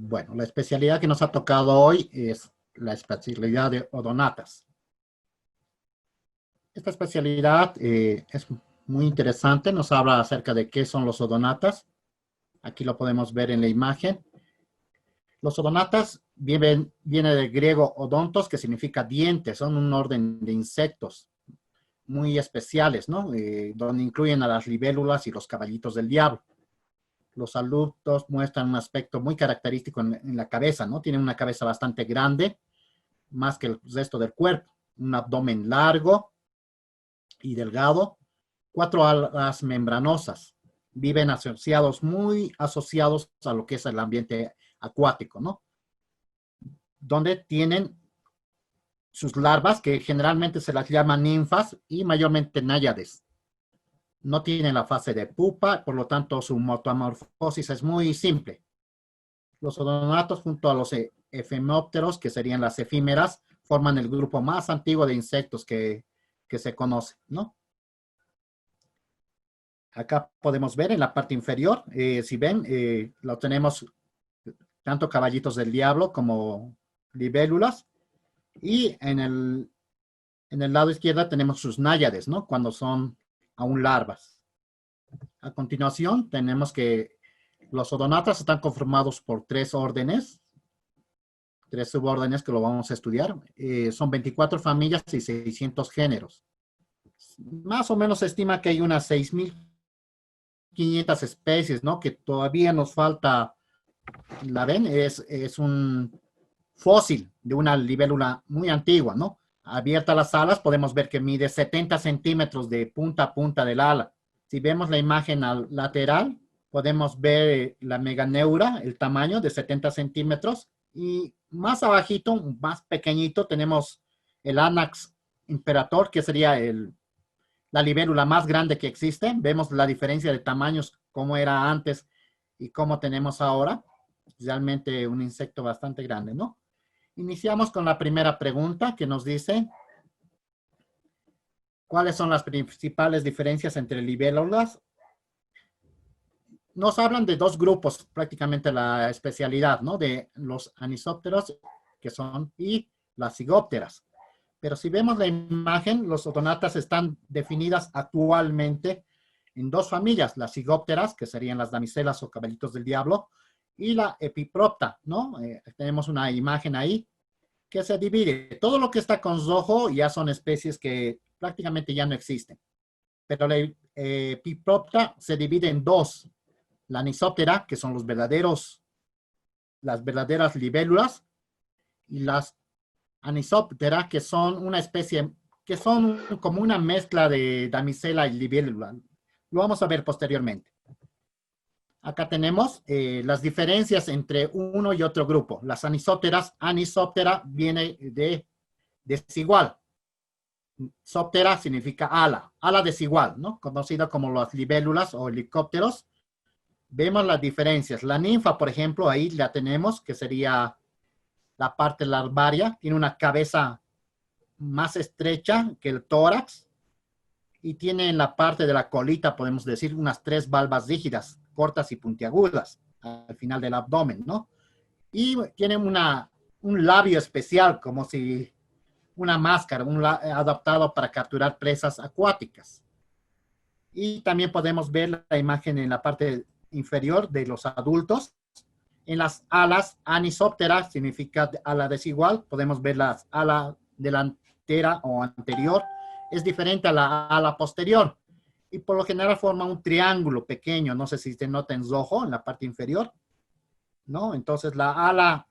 Bueno, la especialidad que nos ha tocado hoy es la especialidad de odonatas. Esta especialidad es muy interesante, nos habla acerca de qué son los odonatas. Aquí lo podemos ver en la imagen. Los odonatas viene del griego odontos, que significa dientes, son un orden de insectos muy especiales, ¿no? Donde incluyen a las libélulas y los caballitos del diablo. Los adultos muestran un aspecto muy característico en la cabeza, ¿no? Tienen una cabeza bastante grande, más que el resto del cuerpo, un abdomen largo y delgado, 4 alas membranosas, viven muy asociados a lo que es el ambiente acuático, ¿no? Donde tienen sus larvas, que generalmente se las llama ninfas y mayormente náyades. No tienen la fase de pupa, por lo tanto su metamorfosis es muy simple. Los odonatos junto a los efemépteros, que serían las efímeras, forman el grupo más antiguo de insectos que se conoce, ¿no? Acá podemos ver en la parte inferior, si ven, lo tenemos tanto caballitos del diablo como libélulas. Y en el lado izquierdo tenemos sus náyades, ¿no? Cuando son aún larvas. A continuación tenemos que los odonatas están conformados por 3 órdenes, 3 subórdenes que lo vamos a estudiar. Son 24 familias y 600 géneros. Más o menos se estima que hay unas 6.500 especies, ¿no? Que todavía nos falta, ¿la ven? Es un fósil de una libélula muy antigua, ¿no? Abierta las alas, podemos ver que mide 70 centímetros de punta a punta del ala. Si vemos la imagen al lateral, podemos ver la meganeura, el tamaño de 70 centímetros. Y más abajito, más pequeñito, tenemos el Anax imperator, que sería la libélula más grande que existe. Vemos la diferencia de tamaños, cómo era antes y cómo tenemos ahora. Realmente un insecto bastante grande, ¿no? Iniciamos con la primera pregunta que nos dice, ¿cuáles son las principales diferencias entre libélulas? Nos hablan de 2 grupos, prácticamente la especialidad, ¿no? De los anisópteros, que son, y las zigópteras. Pero si vemos la imagen, los odonatas están definidas actualmente en 2 familias, las zigópteras, que serían las damiselas o caballitos del diablo, y la epipropta, ¿no? Tenemos una imagen ahí que se divide. Todo lo que está con rojo ya son especies que prácticamente ya no existen. Pero la epipropta se divide en 2. La anisóptera, que son las verdaderas libélulas, y las anisóptera, que son una especie, que son como una mezcla de damisela y libélula. Lo vamos a ver posteriormente. Acá tenemos las diferencias entre uno y otro grupo. Las anisópteras, anisóptera viene de desigual. Sóptera significa ala, ala desigual, ¿no? Conocida como las libélulas o helicópteros. Vemos las diferencias. La ninfa, por ejemplo, ahí la tenemos, que sería la parte larvaria. Tiene una cabeza más estrecha que el tórax y tiene en la parte de la colita, podemos decir, unas 3 valvas rígidas, cortas y puntiagudas al final del abdomen, ¿no? Y tiene un labio especial, como si una máscara, adaptado para capturar presas acuáticas. Y también podemos ver la imagen en la parte inferior de los adultos. En las alas, anisóptera significa ala desigual. Podemos ver las alas delantera o anterior. Es diferente a la ala posterior. Y por lo general forma un triángulo pequeño. No sé si se nota en rojo en la parte inferior, ¿no? Entonces la ala,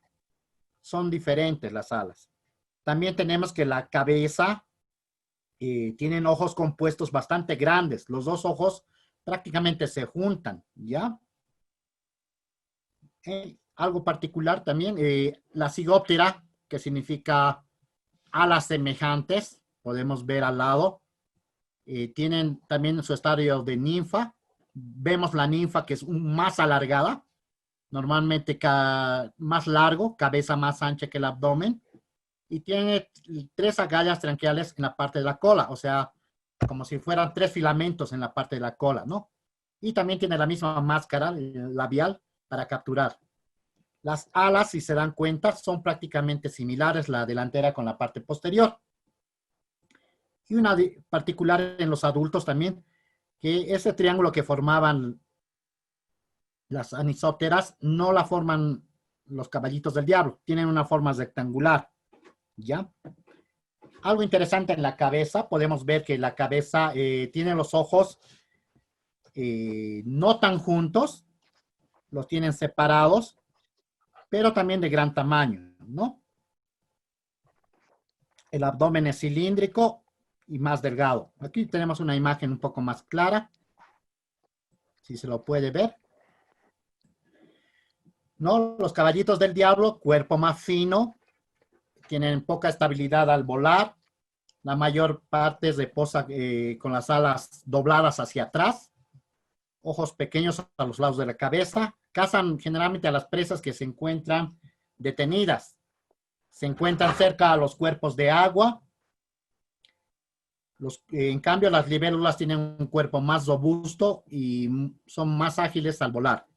son diferentes las alas. También tenemos que la cabeza tienen ojos compuestos bastante grandes. Los 2 ojos prácticamente se juntan, ¿ya? Algo particular también, la zigóptera, que significa alas semejantes, podemos ver al lado. Tienen también su estadio de ninfa. Vemos la ninfa que es más alargada, normalmente más largo, cabeza más ancha que el abdomen. Y tiene 3 agallas branquiales en la parte de la cola, o sea, como si fueran 3 filamentos en la parte de la cola, ¿no? Y también tiene la misma máscara labial para capturar. Las alas, si se dan cuenta, son prácticamente similares, la delantera con la parte posterior. Y una particular en los adultos también, que ese triángulo que formaban las anisópteras no la forman los caballitos del diablo, tienen una forma rectangular, ¿ya? Algo interesante en la cabeza, podemos ver que la cabeza tiene los ojos no tan juntos, los tienen separados, pero también de gran tamaño, ¿no? El abdomen es cilíndrico y más delgado. Aquí tenemos una imagen un poco más clara, si se lo puede ver. ¿No? Los caballitos del diablo, cuerpo más fino, tienen poca estabilidad al volar, la mayor parte reposa con las alas dobladas hacia atrás, ojos pequeños a los lados de la cabeza, cazan generalmente a las presas que se encuentran detenidas, se encuentran cerca a los cuerpos de agua. En cambio, las libélulas tienen un cuerpo más robusto y son más ágiles al volar.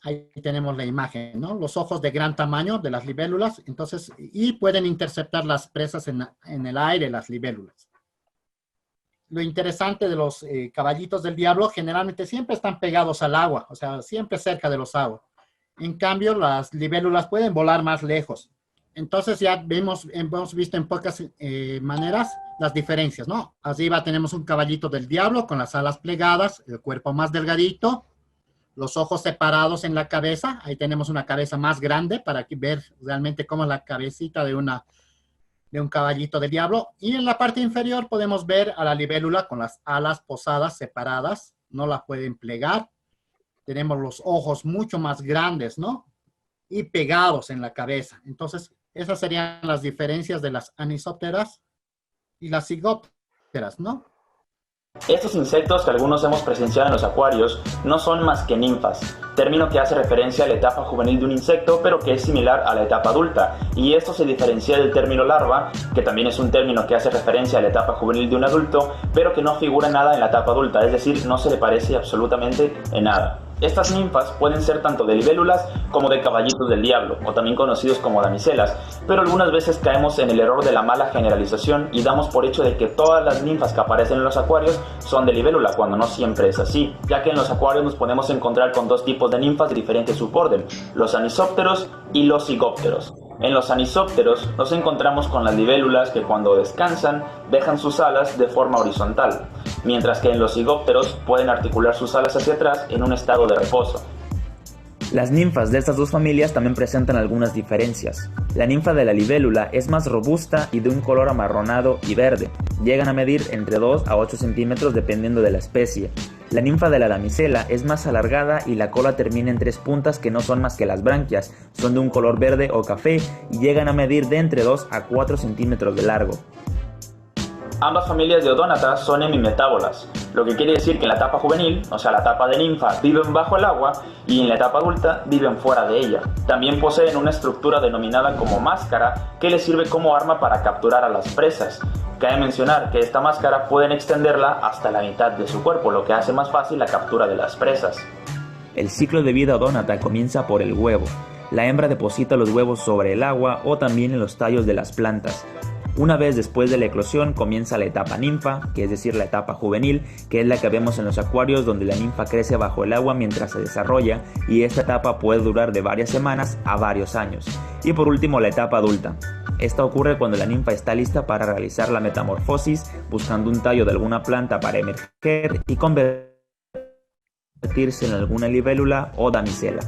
Ahí tenemos la imagen, ¿no? Los ojos de gran tamaño de las libélulas, entonces, y pueden interceptar las presas en el aire, las libélulas. Lo interesante de los caballitos del diablo, generalmente siempre están pegados al agua, o sea, siempre cerca de los aguas. En cambio, las libélulas pueden volar más lejos. Entonces ya hemos visto en pocas maneras las diferencias, ¿no? Arriba tenemos un caballito del diablo con las alas plegadas, el cuerpo más delgadito, los ojos separados en la cabeza. Ahí tenemos una cabeza más grande para ver realmente cómo es la cabecita de un caballito del diablo. Y en la parte inferior podemos ver a la libélula con las alas posadas, separadas, no las pueden plegar. Tenemos los ojos mucho más grandes, ¿no? Y pegados en la cabeza. Entonces, esas serían las diferencias de las anisópteras y las zigópteras, ¿no? Estos insectos que algunos hemos presenciado en los acuarios no son más que ninfas, término que hace referencia a la etapa juvenil de un insecto, pero que es similar a la etapa adulta, y esto se diferencia del término larva, que también es un término que hace referencia a la etapa juvenil de un adulto, pero que no figura nada en la etapa adulta, es decir, no se le parece absolutamente en nada. Estas ninfas pueden ser tanto de libélulas como de caballitos del diablo, o también conocidos como damiselas, pero algunas veces caemos en el error de la mala generalización y damos por hecho de que todas las ninfas que aparecen en los acuarios son de libélula, cuando no siempre es así, ya que en los acuarios nos podemos encontrar con dos tipos de ninfas de diferente suborden, los anisópteros y los zigópteros. En los anisópteros nos encontramos con las libélulas que cuando descansan dejan sus alas de forma horizontal, mientras que en los zigópteros pueden articular sus alas hacia atrás en un estado de reposo. Las ninfas de estas dos familias también presentan algunas diferencias. La ninfa de la libélula es más robusta y de un color amarronado y verde. Llegan a medir entre 2 a 8 centímetros dependiendo de la especie. La ninfa de la damisela es más alargada y la cola termina en 3 puntas que no son más que las branquias. Son de un color verde o café y llegan a medir de entre 2 a 4 centímetros de largo. Ambas familias de odónatas son hemimetábolas, lo que quiere decir que en la etapa juvenil, o sea la etapa de ninfa, viven bajo el agua y en la etapa adulta viven fuera de ella. También poseen una estructura denominada como máscara que les sirve como arma para capturar a las presas. Cabe mencionar que esta máscara pueden extenderla hasta la mitad de su cuerpo, lo que hace más fácil la captura de las presas. El ciclo de vida odónata comienza por el huevo. La hembra deposita los huevos sobre el agua o también en los tallos de las plantas. Una vez después de la eclosión comienza la etapa ninfa, que es decir la etapa juvenil, que es la que vemos en los acuarios donde la ninfa crece bajo el agua mientras se desarrolla y esta etapa puede durar de varias semanas a varios años. Y por último la etapa adulta. Esta ocurre cuando la ninfa está lista para realizar la metamorfosis, buscando un tallo de alguna planta para emerger y convertirse en alguna libélula o damisela.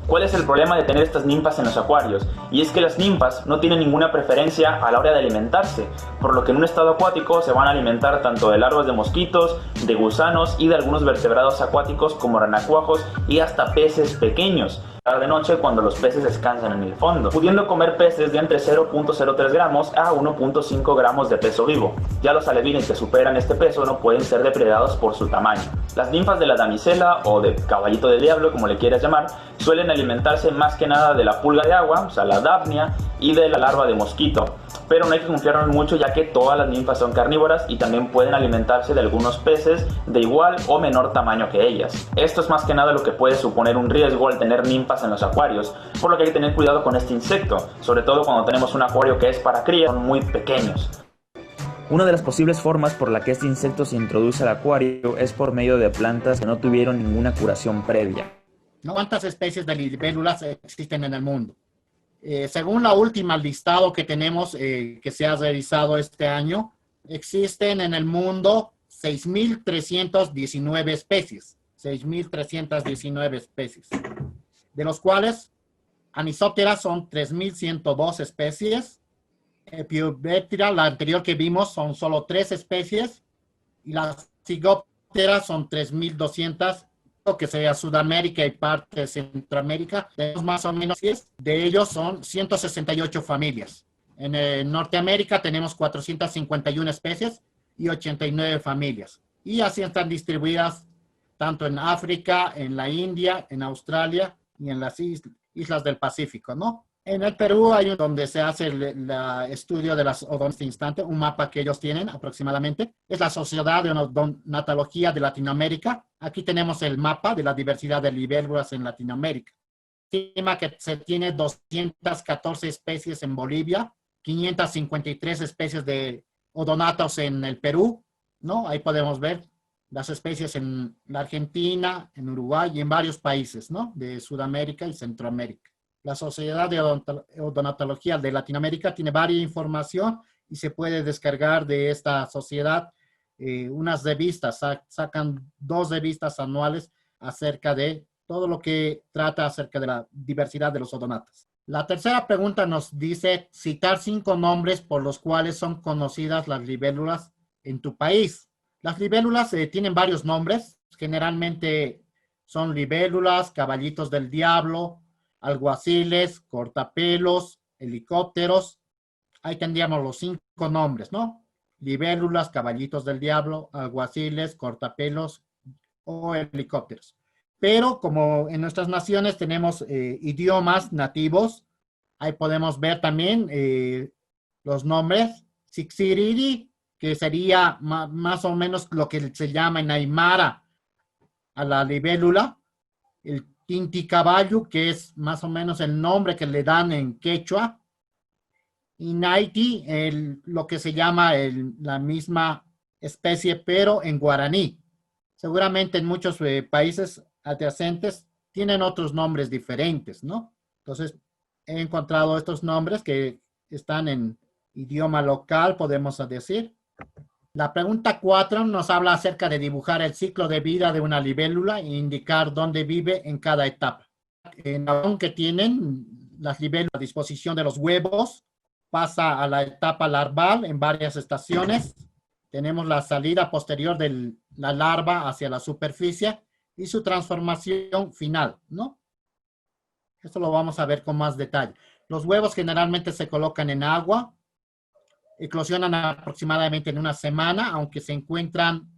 ¿Cuál es el problema de tener estas ninfas en los acuarios? Y es que las ninfas no tienen ninguna preferencia a la hora de alimentarse, por lo que en un estado acuático se van a alimentar tanto de larvas de mosquitos, de gusanos y de algunos vertebrados acuáticos como renacuajos y hasta peces pequeños. De noche cuando los peces descansan en el fondo, pudiendo comer peces de entre 0.03 gramos a 1.5 gramos de peso vivo. Ya los alevines que superan este peso no pueden ser depredados por su tamaño. Las ninfas de la damisela o de caballito del diablo, como le quieras llamar, suelen alimentarse más que nada de la pulga de agua, o sea la dafnia, y de la larva de mosquito. pero no hay que confiarnos mucho ya que todas las ninfas son carnívoras y también pueden alimentarse de algunos peces de igual o menor tamaño que ellas. Esto es más que nada lo que puede suponer un riesgo al tener ninfas en los acuarios, por lo que hay que tener cuidado con este insecto, sobre todo cuando tenemos un acuario que es para cría, son muy pequeños. Una de las posibles formas por la que este insecto se introduce al acuario es por medio de plantas que no tuvieron ninguna curación previa. ¿Cuántas especies de libélulas existen en el mundo? Según la última listado que tenemos, que se ha realizado este año, existen en el mundo 6.319 especies. 6.319 especies. De los cuales, Anisoptera son 3.102 especies. Epiobacteria, la anterior que vimos, son solo 3 especies. Y las Zygoptera son 3.200, que sea Sudamérica y parte de Centroamérica. Tenemos más o menos 10. De ellos son 168 familias. En Norteamérica tenemos 451 especies y 89 familias. Y así están distribuidas tanto en África, en la India, en Australia y en las islas del Pacífico, ¿no? En el Perú hay donde se hace el estudio de las odonatologías este instante, un mapa que ellos tienen aproximadamente. Es la Sociedad de Odonatología de Latinoamérica. Aquí tenemos el mapa de la diversidad de libélulas en Latinoamérica. Se estima que se tiene 214 especies en Bolivia, 553 especies de odonatos en el Perú, ¿no? Ahí podemos ver las especies en la Argentina, en Uruguay y en varios países, ¿no? De Sudamérica y Centroamérica. La Sociedad de Odontología de Latinoamérica tiene varias información y se puede descargar de esta sociedad unas revistas. Sacan 2 revistas anuales acerca de todo lo que trata acerca de la diversidad de los odonatos. La tercera pregunta nos dice citar 5 nombres por los cuales son conocidas las libélulas en tu país. Las libélulas tienen varios nombres. Generalmente son libélulas, caballitos del diablo, alguaciles, cortapelos, helicópteros. Ahí tendríamos los 5 nombres, ¿no? Libélulas, caballitos del diablo, alguaciles, cortapelos o helicópteros. Pero como en nuestras naciones tenemos idiomas nativos, ahí podemos ver también los nombres. Sixiriri, que sería más o menos lo que se llama en Aymara a la libélula. El Tinticaballo, que es más o menos el nombre que le dan en quechua. Y Naiti, lo que se llama la misma especie, pero en guaraní. Seguramente en muchos países adyacentes tienen otros nombres diferentes, ¿no? Entonces, he encontrado estos nombres que están en idioma local, podemos decir. La pregunta 4 nos habla acerca de dibujar el ciclo de vida de una libélula e indicar dónde vive en cada etapa. En la etapa que tienen las libélulas a disposición de los huevos, pasa a la etapa larval en varias estaciones. Tenemos la salida posterior de la larva hacia la superficie y su transformación final, ¿no? Esto lo vamos a ver con más detalle. Los huevos generalmente se colocan en agua, eclosionan aproximadamente en una semana, aunque se encuentran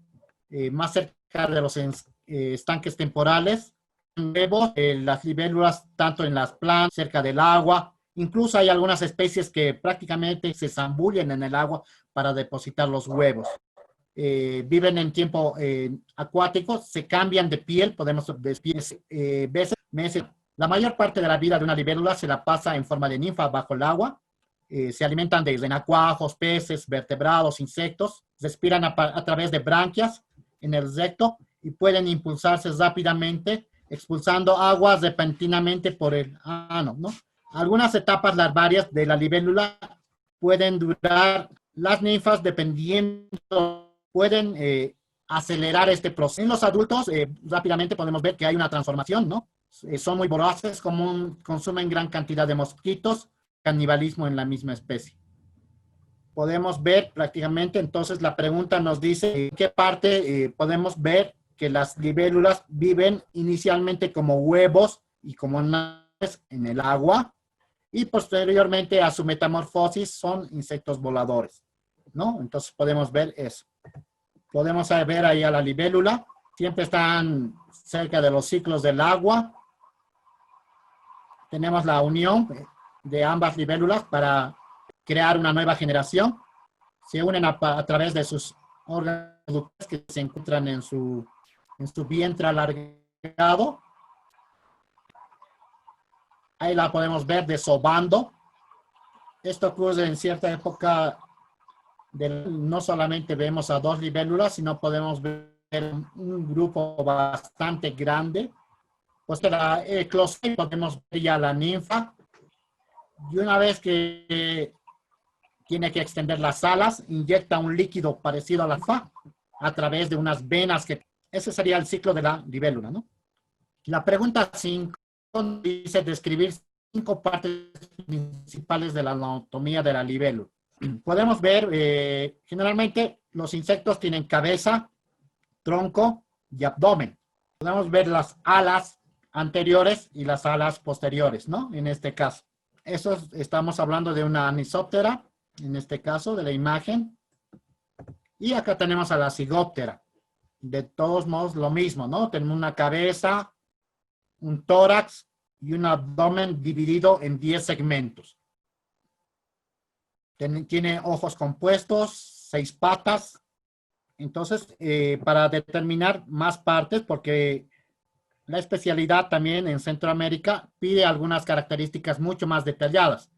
más cerca de los estanques temporales. Huevos, las libélulas, tanto en las plantas, cerca del agua. Incluso hay algunas especies que prácticamente se zambullen en el agua para depositar los huevos. Viven en tiempo acuático, se cambian de piel, podemos decir veces, meses. La mayor parte de la vida de una libélula se la pasa en forma de ninfa bajo el agua. Se alimentan de renacuajos, peces, vertebrados, insectos. Respiran a través de branquias en el recto y pueden impulsarse rápidamente, expulsando agua repentinamente por el ano, ¿no? Algunas etapas larvarias de la libélula pueden durar, las ninfas, dependiendo, pueden acelerar este proceso. En los adultos, rápidamente podemos ver que hay una transformación, ¿no? Son muy voraces, consumen gran cantidad de mosquitos, canibalismo en la misma especie. Podemos ver prácticamente, entonces la pregunta nos dice en qué parte podemos ver que las libélulas viven inicialmente como huevos y como naves en el agua y posteriormente a su metamorfosis son insectos voladores, ¿no? Entonces podemos ver eso. Podemos ver ahí a la libélula, siempre están cerca de los ciclos del agua. Tenemos la unión de ambas libélulas para crear una nueva generación, se unen a través de sus órganos que se encuentran en su vientre alargado. Ahí la podemos ver desobando. Esto ocurre en cierta época. No solamente vemos a 2 libélulas, sino podemos ver un grupo bastante grande. Pues la eclosión podemos ver ya la ninfa. Y una vez que tiene que extender las alas, inyecta un líquido parecido a la ninfa a través de unas venas que... Ese sería el ciclo de la libélula, ¿no? La pregunta 5 dice describir 5 partes principales de la anatomía de la libélula. Podemos ver, generalmente los insectos tienen cabeza, tronco y abdomen. Podemos ver las alas anteriores y las alas posteriores, ¿no? En este caso. Eso estamos hablando de una anisóptera, en este caso, de la imagen. Y acá tenemos a la cigóptera. De todos modos, lo mismo, ¿no? Tenemos una cabeza, un tórax y un abdomen dividido en 10 segmentos. Tiene ojos compuestos, 6 patas. Entonces, para determinar más partes, porque la especialidad también en Centroamérica pide algunas características mucho más detalladas.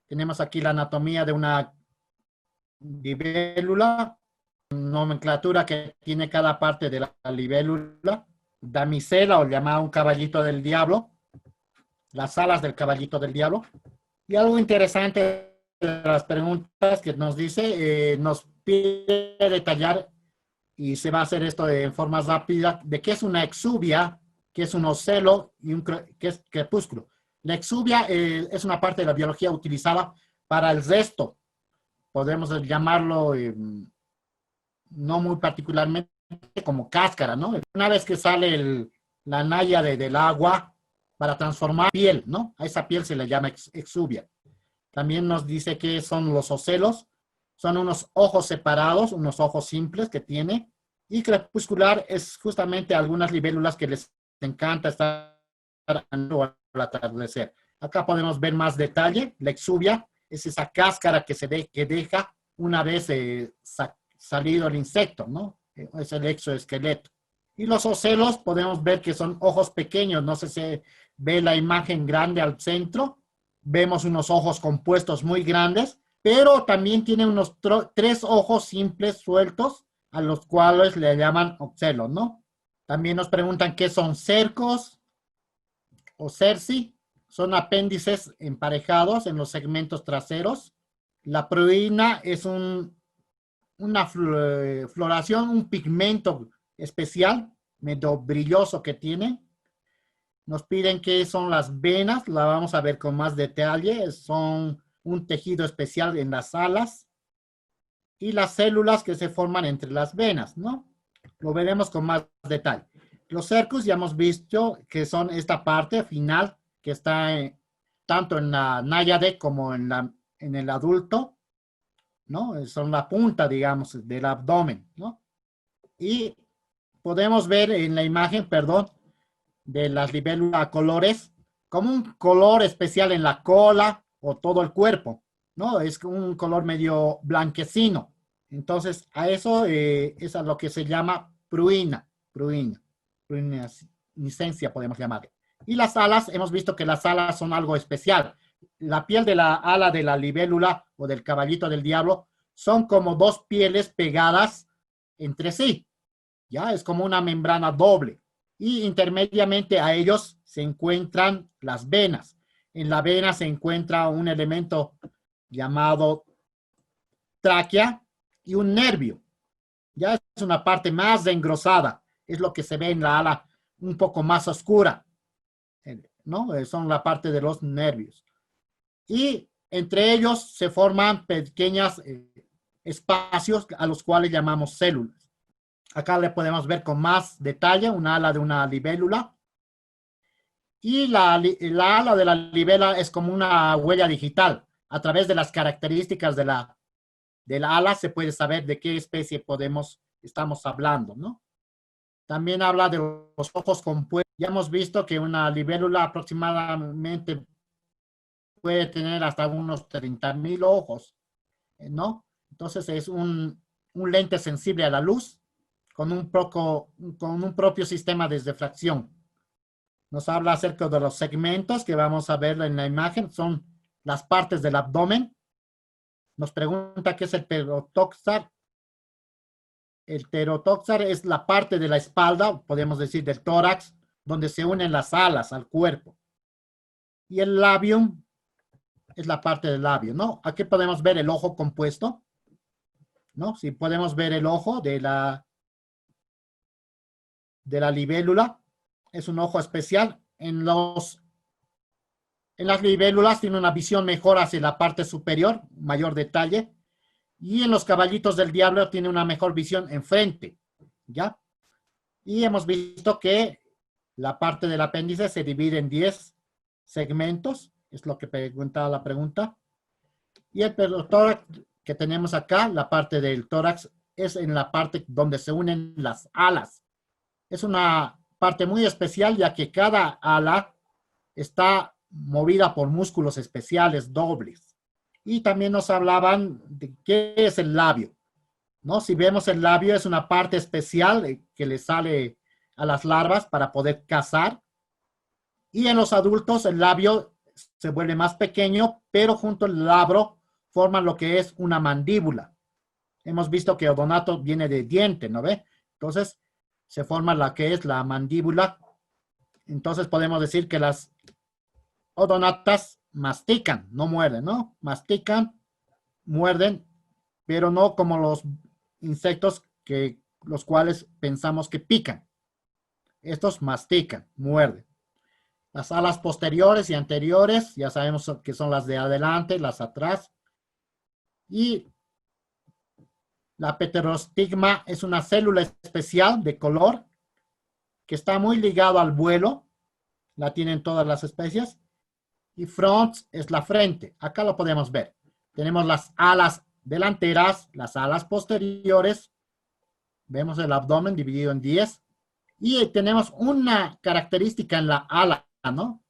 Tenemos aquí la anatomía de una libélula, nomenclatura que tiene cada parte de la libélula, damisela o llamado un caballito del diablo, las alas del caballito del diablo. Y algo interesante de las preguntas que nos dice, nos pide detallar, y se va a hacer esto de forma rápida, de qué es una exuvia, qué es un ocelo y qué es crepúsculo. La exuvia es una parte de la biología utilizada para el resto. Podemos llamarlo, no muy particularmente, como cáscara, ¿no? Una vez que sale la naya del agua para transformar piel, ¿no? A esa piel se le llama exuvia. También nos dice que son los ocelos. Son unos ojos separados, unos ojos simples que tiene. Y crepuscular es justamente algunas libélulas que les encanta estar al atardecer. Acá podemos ver más detalle. La exuvia es esa cáscara que deja una vez salido el insecto, ¿no? Es el exoesqueleto. Y los ocelos podemos ver que son ojos pequeños. No sé si ve la imagen grande al centro. Vemos unos ojos compuestos muy grandes, pero también tiene unos 3 ojos simples sueltos, a los cuales le llaman ocelos, ¿no? También nos preguntan qué son cercos o cerci. Son apéndices emparejados en los segmentos traseros. La pruina es una floración, un pigmento especial, medio brilloso que tiene. Nos piden qué son las venas, la vamos a ver con más detalle. Son un tejido especial en las alas y las células que se forman entre las venas, ¿no? Lo veremos con más detalle. Los cercos ya hemos visto que son esta parte final que está tanto en la náyade como en el adulto, ¿no? Son la punta, digamos, del abdomen, ¿no? Y podemos ver en la imagen, perdón, de las libélulas a colores, como un color especial en la cola o todo el cuerpo, ¿no? Es un color medio blanquecino. Entonces, a eso es a lo que se llama pruinescencia, podemos llamarle. Y las alas, hemos visto que las alas son algo especial. La piel de la ala de la libélula o del caballito del diablo son como 2 pieles pegadas entre sí. Ya es como una membrana doble. Y intermediamente a ellos se encuentran las venas. En la vena se encuentra un elemento llamado tráquea y un nervio. Ya es una parte más engrosada. Es lo que se ve en la ala un poco más oscura, ¿no? Son la parte de los nervios. Y entre ellos se forman pequeños espacios a los cuales llamamos células. Acá le podemos ver con más detalle un ala de una libélula. Y la ala de la libélula es como una huella digital. A través de las características de la ala se puede saber de qué especie estamos hablando, ¿no? También habla de los ojos compuestos. Ya hemos visto que una libélula aproximadamente puede tener hasta unos 30,000 ojos. ¿no? Entonces es un lente sensible a la luz con con un propio sistema de refracción. Nos habla acerca de los segmentos que vamos a ver en la imagen, son las partes del abdomen. Nos pregunta qué es el pterotóxar. El pterotóxar es la parte de la espalda, podemos decir del tórax, donde se unen las alas al cuerpo. Y el labium es la parte del labio, ¿no? Aquí podemos ver el ojo compuesto, ¿no? Si podemos ver el ojo de la libélula, es un ojo especial. En las libélulas tiene una visión mejor hacia la parte superior, mayor detalle, y en los caballitos del diablo tiene una mejor visión enfrente, ¿ya? Y hemos visto que la parte del apéndice se divide en 10 segmentos, es lo que preguntaba la pregunta. Y el pterotórax que tenemos acá, la parte del tórax, es en la parte donde se unen las alas. Es una parte muy especial ya que cada ala está movida por músculos especiales dobles. Y también nos hablaban de qué es el labio, ¿no? Si vemos el labio es una parte especial que le sale a las larvas para poder cazar. Y en los adultos el labio se vuelve más pequeño, pero junto al labro forman lo que es una mandíbula. Hemos visto que odonato viene de diente, ¿no ve? Entonces se forma la que es la mandíbula. Entonces podemos decir que las odonatas mastican, no muerden, ¿no? Mastican, muerden, pero no como los insectos que los cuales pensamos que pican. Estos mastican, muerden. Las alas posteriores y anteriores, ya sabemos que son las de adelante, las atrás. Y la pterostigma es una célula especial de color que está muy ligado al vuelo. La tienen todas las especies. Y front es la frente. Acá lo podemos ver. Tenemos las alas delanteras, las alas posteriores. Vemos el abdomen dividido en 10. Y tenemos una característica en la ala, ¿no?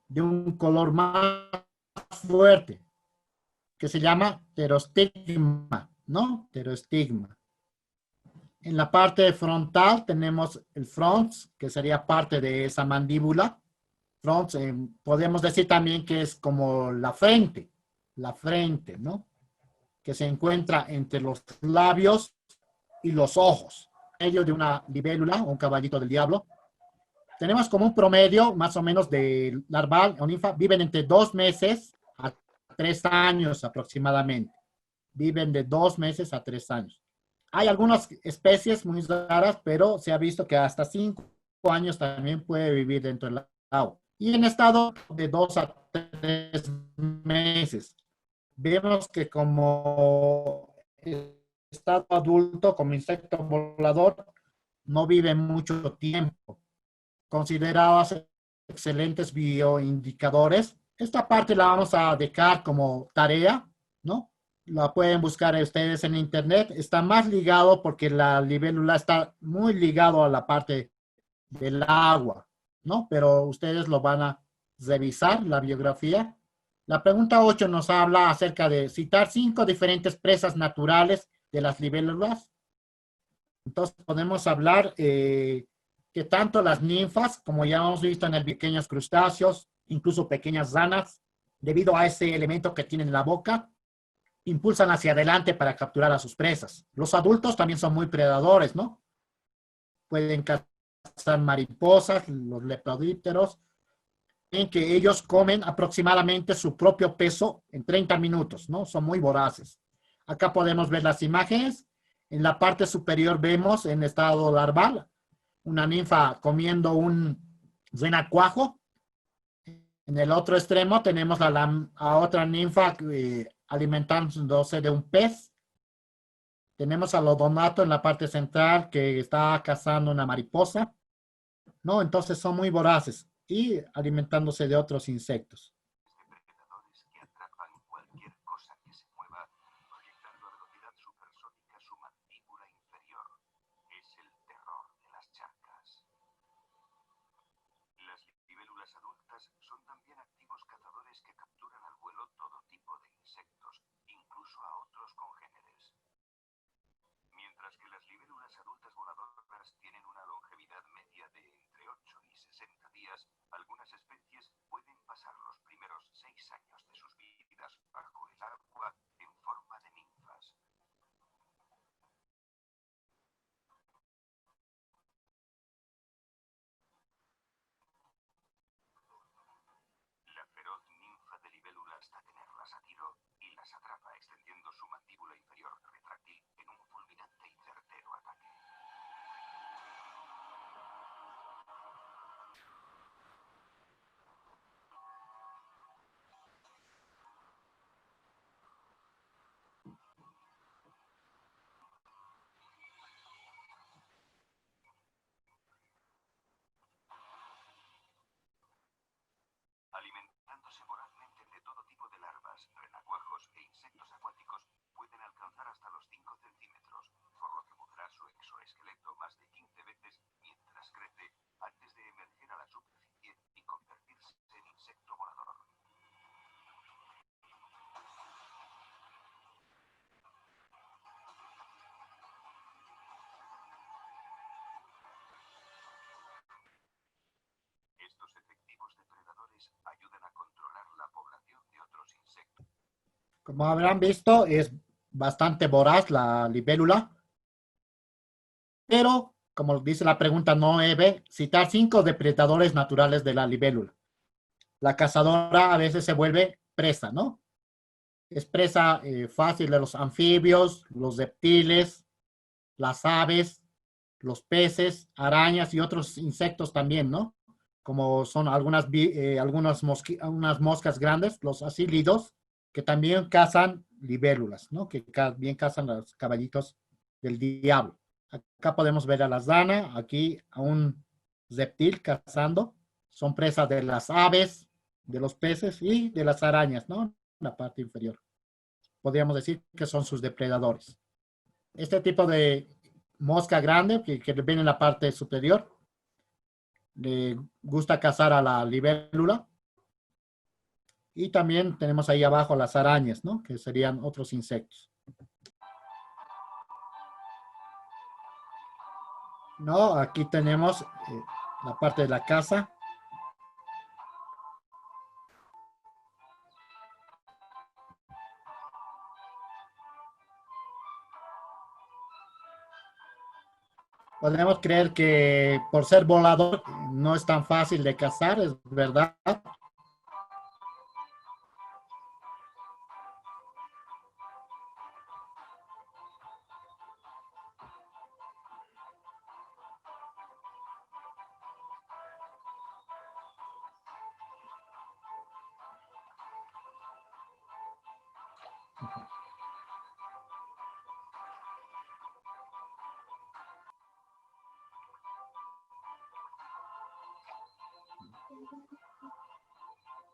De un color más fuerte, que se llama pterostigma, ¿no? Pterostigma. En la parte frontal tenemos el frons, que sería parte de esa mandíbula. Frons, podemos decir también que es como la frente, ¿no? Que se encuentra entre los labios y los ojos, en medio de una libélula o un caballito del diablo. Tenemos como un promedio más o menos de larval o ninfa, viven entre 2 meses a 3 años aproximadamente. Viven de 2 meses a 3 años. Hay algunas especies muy raras, pero se ha visto que hasta 5 años también puede vivir dentro del agua. Y en estado de 2 a 3 meses. Vemos que como estado adulto, como insecto volador, no vive mucho tiempo. Considerados excelentes bioindicadores. Esta parte la vamos a dejar como tarea, ¿no? La pueden buscar ustedes en internet. Está más ligado porque la libélula está muy ligado a la parte del agua, ¿no? Pero ustedes lo van a revisar, la biografía. La pregunta 8 nos habla acerca de citar 5 diferentes presas naturales de las libélulas. Entonces podemos hablar que tanto las ninfas, como ya hemos visto en el pequeños crustáceos, incluso pequeñas ranas, debido a ese elemento que tienen en la boca, impulsan hacia adelante para capturar a sus presas. Los adultos también son muy predadores, ¿no? Pueden cazar mariposas, los lepidópteros, en que ellos comen aproximadamente su propio peso en 30 minutos, ¿no? Son muy voraces. Acá podemos ver las imágenes. En la parte superior vemos en estado larval una ninfa comiendo un renacuajo. En el otro extremo tenemos a otra ninfa alimentándose de un pez. Tenemos al odonato en la parte central que está cazando una mariposa, ¿no? Entonces son muy voraces y alimentándose de otros insectos. Depredadores que atrapan cualquier cosa que se mueva, proyectando a velocidad supersónica su mandíbula inferior. Es el terror de las charcas. Las libélulas adultas son también activos cazadores que capturan al vuelo todo tipo de insectos, incluso a otros 60 días, algunas especies pueden pasar los primeros 6 años de sus vidas bajo el agua en forma de ninfas. La feroz ninfa de libélula hasta tenerlas a tiro y las atrapa extendiendo su mandíbula inferior retráctil en un fulminante y certero ataque. Alimentándose vorazmente de todo tipo de larvas, renacuajos e insectos acuáticos, pueden alcanzar hasta los 5 centímetros, por lo que mudará su exoesqueleto más de 15 veces mientras crece, antes de emerger a la superficie y convertirse en insecto volador. Estos efectivos depredadores ayudan a controlar la población de otros insectos. Como habrán visto, es bastante voraz la libélula, pero, como dice la pregunta, no debe citar 5 depredadores naturales de la libélula. La cazadora a veces se vuelve presa, ¿no? Es presa fácil de los anfibios, los reptiles, las aves, los peces, arañas y otros insectos también, ¿no? Como son algunas moscas grandes, los acílidos, que también cazan libélulas, ¿no? Que bien cazan los caballitos del diablo. Acá podemos ver a las danas, aquí a un reptil cazando. Son presas de las aves, de los peces y de las arañas, ¿no? La parte inferior. Podríamos decir que son sus depredadores. Este tipo de mosca grande, que viene en la parte superior, le gusta cazar a la libélula. Y también tenemos ahí abajo las arañas, ¿no? Que serían otros insectos. No, aquí tenemos la parte de la caza. Podemos creer que por ser volador no es tan fácil de cazar, es verdad.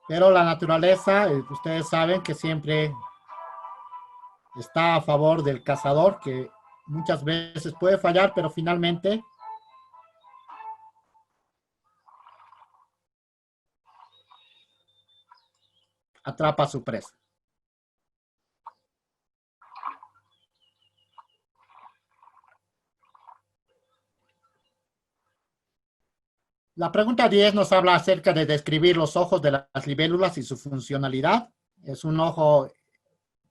Pero la naturaleza, ustedes saben que siempre está a favor del cazador, que muchas veces puede fallar, pero finalmente atrapa a su presa. La pregunta 10 nos habla acerca de describir los ojos de las libélulas y su funcionalidad. Es un ojo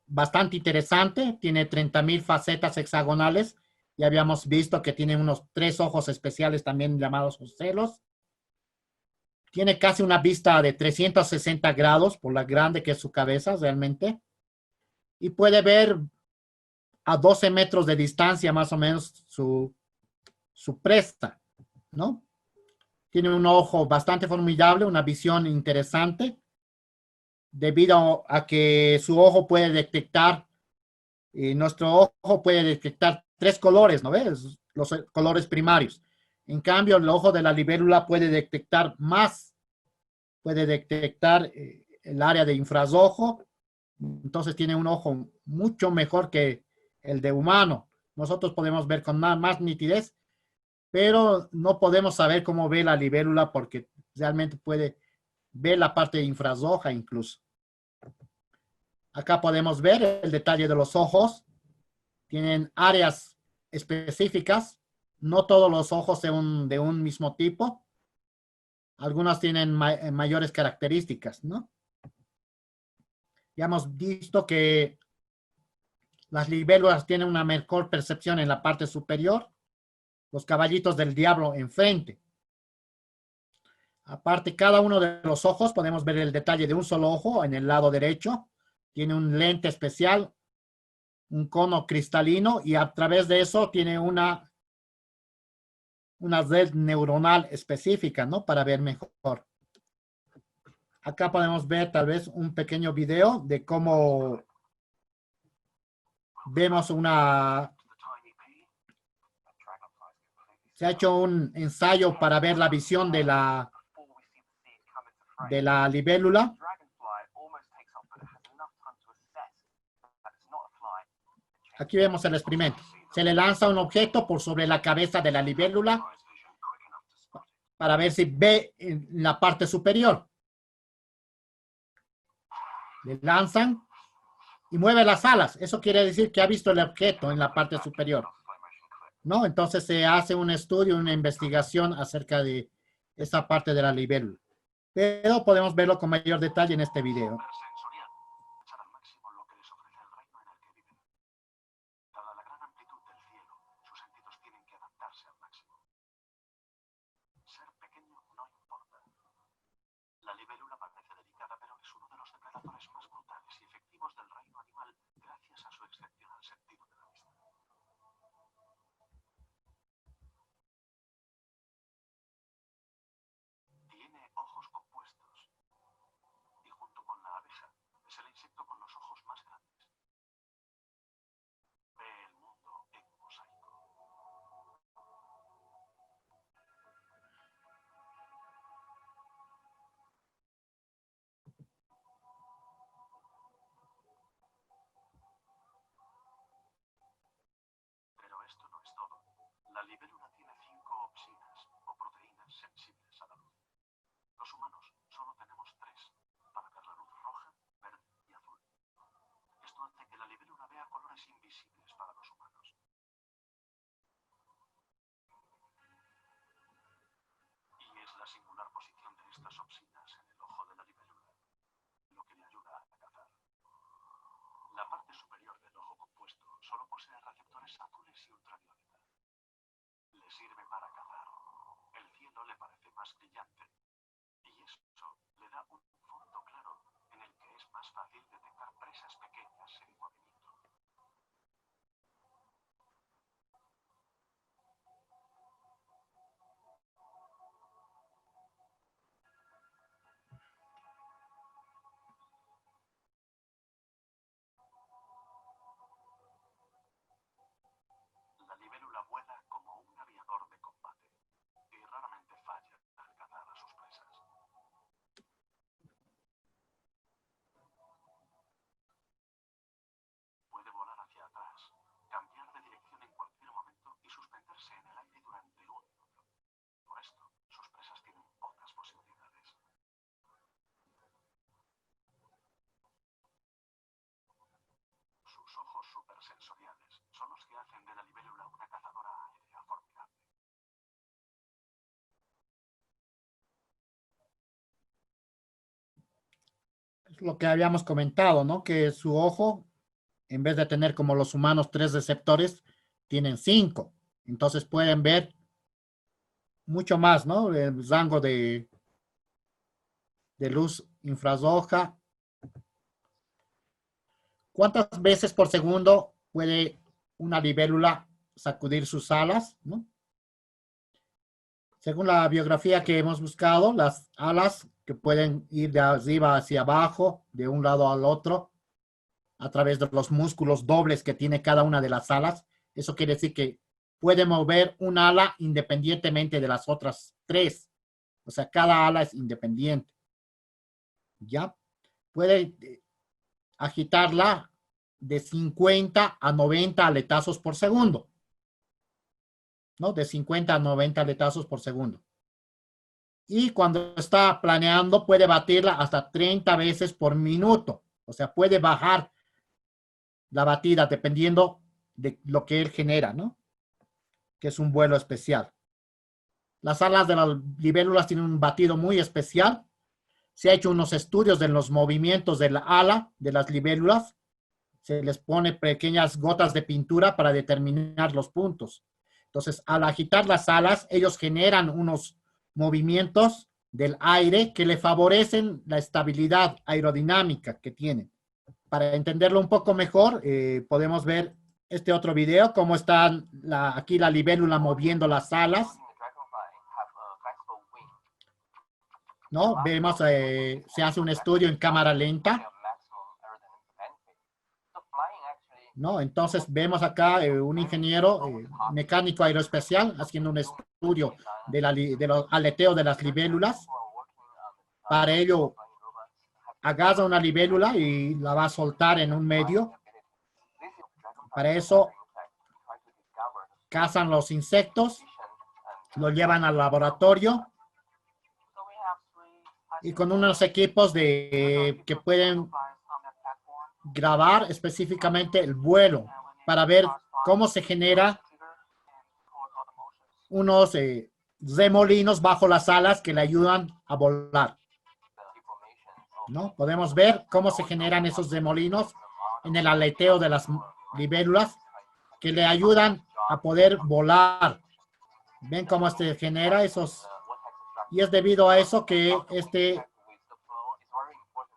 bastante interesante, tiene 30.000 facetas hexagonales. Ya habíamos visto que tiene unos 3 ojos especiales también llamados ocelos. Tiene casi una vista de 360 grados por la grande que es su cabeza realmente. Y puede ver a 12 metros de distancia más o menos su presa, ¿no? Tiene un ojo bastante formidable, una visión interesante, debido a que su ojo puede detectar, nuestro ojo puede detectar 3 colores, ¿no ves? Los colores primarios. En cambio, el ojo de la libélula puede detectar más, puede detectar el área de infrarrojo, entonces tiene un ojo mucho mejor que el de humano. Nosotros podemos ver con más nitidez, pero no podemos saber cómo ve la libélula porque realmente puede ver la parte infrarroja incluso. Acá podemos ver el detalle de los ojos. Tienen áreas específicas. No todos los ojos son de un mismo tipo. algunas tienen mayores características, ¿no? Ya hemos visto que las libélulas tienen una mejor percepción en la parte superior, los caballitos del diablo enfrente. Aparte, cada uno de los ojos, podemos ver el detalle de un solo ojo en el lado derecho. Tiene un lente especial, un cono cristalino, y a través de eso tiene una red neuronal específica, ¿no? Para ver mejor. Acá podemos ver tal vez un pequeño video de cómo vemos se ha hecho un ensayo para ver la visión de la libélula. Aquí vemos el experimento. Se le lanza un objeto por sobre la cabeza de la libélula para ver si ve en la parte superior. Le lanzan y mueve las alas. Eso quiere decir que ha visto el objeto en la parte superior, ¿no? Entonces se hace un estudio, una investigación acerca de esa parte de la libélula. Pero podemos verlo con mayor detalle en este video. Sensorial. Aprovechar al máximo lo que les ofrece el reino en el que viven. Dada la gran amplitud del cielo, sus sentidos tienen que adaptarse al máximo. Ser pequeño no importa. La libélula parece delicada, pero es uno de los depredadores más brutales y efectivos del reino animal gracias a su excepcional sentido de la vista. Tiene ojos compuestos y junto con la abeja es el insecto con los ojos más grandes. Ve el mundo en mosaico. Pero esto no es todo. La libélula tiene 5 opsinas o proteínas sensibles a la luz. Los humanos solo tenemos 3 para ver la luz roja, verde y azul. Esto hace que la libélula vea colores invisibles para los humanos. Y es la singular posición de estas opsinas en el ojo de la libélula lo que le ayuda a cazar. La parte superior del ojo compuesto solo posee receptores azules y ultravioleta. Le sirve para cazar. El cielo le parece más brillante y eso le da un fondo claro en el que es más fácil detectar presas pequeñas en movimiento. La libélula vuela como un aviador de combate y raramente falla al cazar a sus presas. Puede volar hacia atrás, cambiar de dirección en cualquier momento y suspenderse en el aire durante un minuto. Por esto, sus presas tienen pocas posibilidades. Sus ojos supersensoriales son los que hacen de la libélula una cazadora aérea formidable. Es lo que habíamos comentado, ¿no? Que su ojo, en vez de tener como los humanos 3 receptores, tienen 5. Entonces pueden ver mucho más, ¿no? El rango de luz infrarroja. ¿Cuántas veces por segundo puede una libélula sacudir sus alas, ¿no? Según la biografía que hemos buscado, las alas que pueden ir de arriba hacia abajo, de un lado al otro, a través de los músculos dobles que tiene cada una de las alas. Eso quiere decir que puede mover un ala independientemente de las otras 3. O sea, cada ala es independiente. ¿Ya? Puede agitarla de 50 a 90 aletazos por segundo, ¿no? De 50 a 90 aletazos por segundo. Y cuando está planeando, puede batirla hasta 30 veces por minuto. O sea, puede bajar la batida dependiendo de lo que él genera, ¿no? Que es un vuelo especial. Las alas de las libélulas tienen un batido muy especial. Se ha hecho unos estudios de los movimientos de la ala de las libélulas. Se les pone pequeñas gotas de pintura para determinar los puntos. Entonces, al agitar las alas, ellos generan unos movimientos del aire que le favorecen la estabilidad aerodinámica que tienen. Para entenderlo un poco mejor, podemos ver este otro video, cómo está aquí la libélula moviendo las alas. ¿No? Vemos, se hace un estudio en cámara lenta. ¿No? Entonces vemos acá un ingeniero mecánico aeroespacial haciendo un estudio de los aleteos de las libélulas. Para ello, agarra una libélula y la va a soltar en un medio. Para eso, cazan los insectos, lo llevan al laboratorio y con unos equipos que pueden grabar específicamente el vuelo para ver cómo se genera unos remolinos bajo las alas que le ayudan a volar. ¿No? Podemos ver cómo se generan esos remolinos en el aleteo de las libélulas que le ayudan a poder volar. ¿Ven cómo se genera esos? Y es debido a eso que este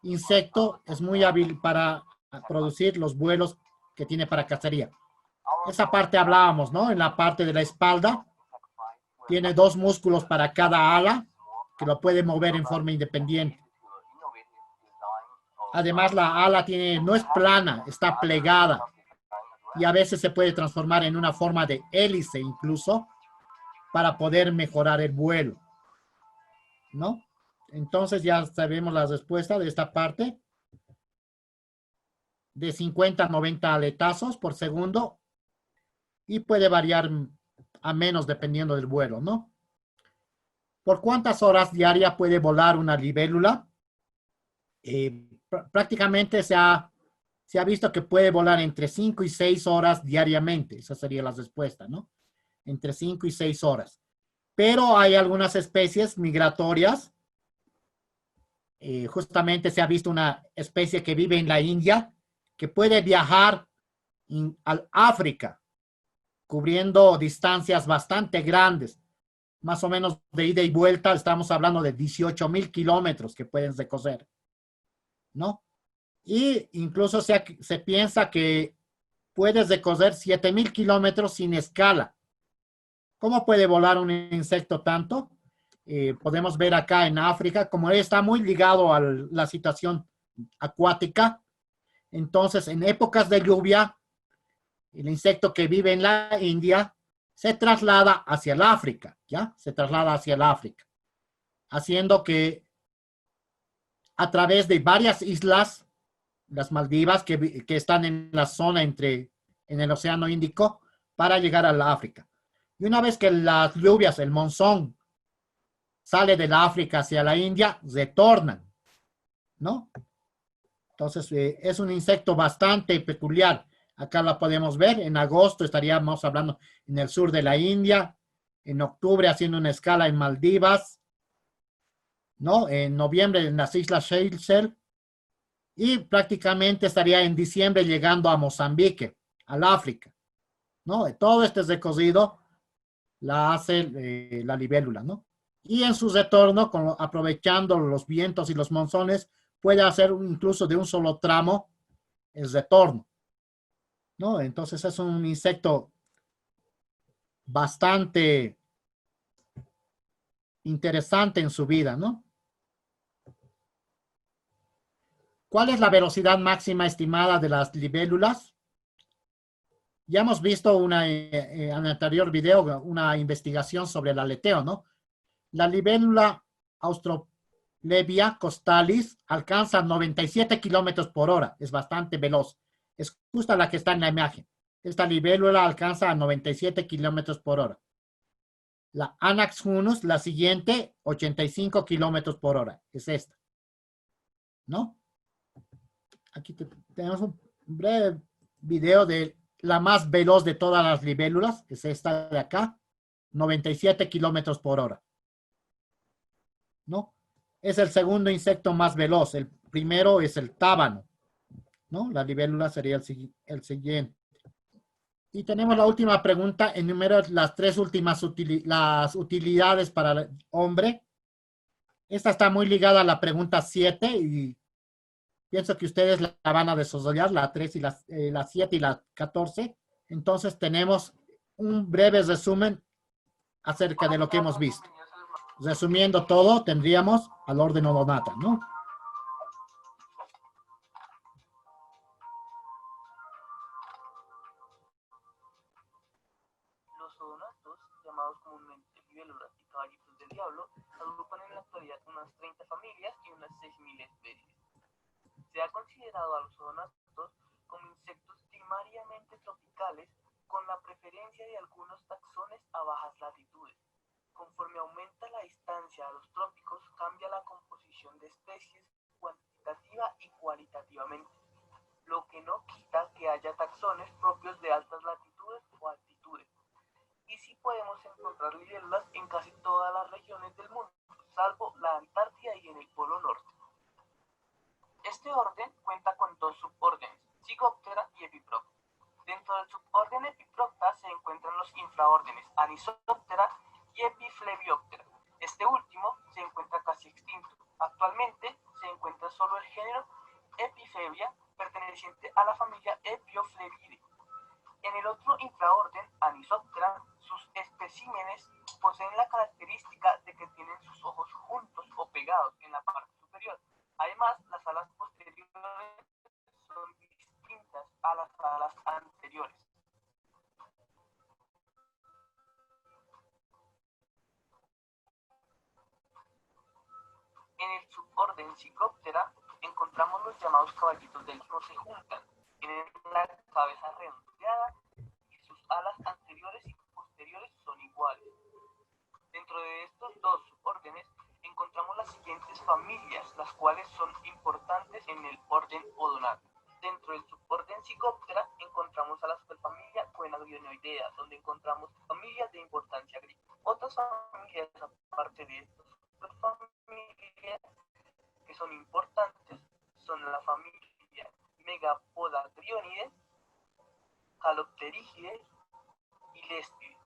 insecto es muy hábil para producir los vuelos que tiene para cacería. Esa parte hablábamos, ¿no? En la parte de la espalda tiene dos músculos para cada ala que lo puede mover en forma independiente. Además, la ala no es plana, está plegada y a veces se puede transformar en una forma de hélice incluso para poder mejorar el vuelo, ¿no? Entonces ya sabemos la respuesta de esta parte. De 50 a 90 aletazos por segundo y puede variar a menos dependiendo del vuelo, ¿no? ¿Por cuántas horas diarias puede volar una libélula? Prácticamente se ha visto que puede volar entre 5 y 6 horas diariamente. Esa sería la respuesta, ¿no? Entre 5 y 6 horas. Pero hay algunas especies migratorias. Justamente se ha visto una especie que vive en la India que puede viajar al África, cubriendo distancias bastante grandes. Más o menos de ida y vuelta, estamos hablando de 18,000 kilómetros que pueden recorrer, ¿no? Y incluso se piensa que puedes recorrer 7,000 kilómetros sin escala. ¿Cómo puede volar un insecto tanto? Podemos ver acá en África, como está muy ligado a la situación acuática. Entonces, en épocas de lluvia, el insecto que vive en la India se traslada hacia el África, ¿ya? Se traslada hacia el África, haciendo que a través de varias islas, las Maldivas, que están en la zona en el Océano Índico, para llegar a la África. Y una vez que las lluvias, el monzón, sale de la África hacia la India, retornan, ¿no? Entonces, es un insecto bastante peculiar. Acá la podemos ver. En agosto estaríamos hablando en el sur de la India. En octubre haciendo una escala en Maldivas. ¿No? En noviembre en las Islas Seychelles. Y prácticamente estaría en diciembre llegando a Mozambique, al África. ¿No? Todo este recorrido la hace la libélula, ¿no? Y en su retorno, aprovechando los vientos y los monzones, puede hacer incluso de un solo tramo el retorno, ¿no? Entonces es un insecto bastante interesante en su vida, ¿no? ¿Cuál es la velocidad máxima estimada de las libélulas? Ya hemos visto en el anterior video una investigación sobre el aleteo, ¿no? La libélula Austrolebia costalis alcanza 97 kilómetros por hora. Es bastante veloz. Es justo la que está en la imagen. Esta libélula alcanza a 97 kilómetros por hora. La Anax hunus, la siguiente, 85 kilómetros por hora. Es esta, ¿no? Aquí tenemos un breve video de la más veloz de todas las libélulas. Es esta de acá. 97 kilómetros por hora, ¿no? Es el segundo insecto más veloz. El primero es el tábano, ¿no? La libélula sería el siguiente. Y tenemos la última pregunta. Enumera las tres últimas las utilidades para el hombre. Esta está muy ligada a la pregunta 7 y pienso que ustedes la van a desarrollar, la 3 y la 7 y la 14. Entonces tenemos un breve resumen acerca de lo que hemos visto. Resumiendo todo, tendríamos al orden Odonata, ¿no? Los odonatos, llamados comúnmente libélulas y caballitos del diablo, agrupan en la actualidad unas 30 familias y unas 6.000 especies. Se ha considerado a los odonatos como insectos primariamente tropicales, con la preferencia de algunos taxones a bajas latitudes. Conforme aumenta la distancia a los trópicos, cambia la composición de especies cuantitativa y cualitativamente, lo que no quita que haya taxones propios de altas latitudes o altitudes. Y sí podemos encontrar libélulas en casi todas las regiones del mundo, salvo la Antártida y en el Polo Norte. Este orden cuenta con dos subórdenes, Zygoptera y Epiprocta. Dentro del suborden Epiprocta se encuentran los infraórdenes Anisoptera y Epiphlebooptera. Este último se encuentra casi extinto. Actualmente se encuentra solo el género Epiphebia, perteneciente a la familia Epiophlebidae. En el otro infraorden, Anisoptera, sus especímenes poseen la característica de que tienen sus ojos juntos o pegados en la parte superior. Además, las alas posteriores son distintas a las alas anteriores. En el suborden Zygoptera encontramos los llamados caballitos del no se juntan. Tienen la cabeza redondeada y sus alas anteriores y posteriores son iguales. Dentro de estos dos subórdenes encontramos las siguientes familias, las cuales son importantes en el orden Odonato. Dentro del suborden Zygoptera encontramos a la superfamilia Coenagrionoidea, donde encontramos familias de importancia agrícola. Otras familias, aparte de estas superfamilias, que son importantes, son la familia Megapodagrionidae, Calopterigidae y Lestide.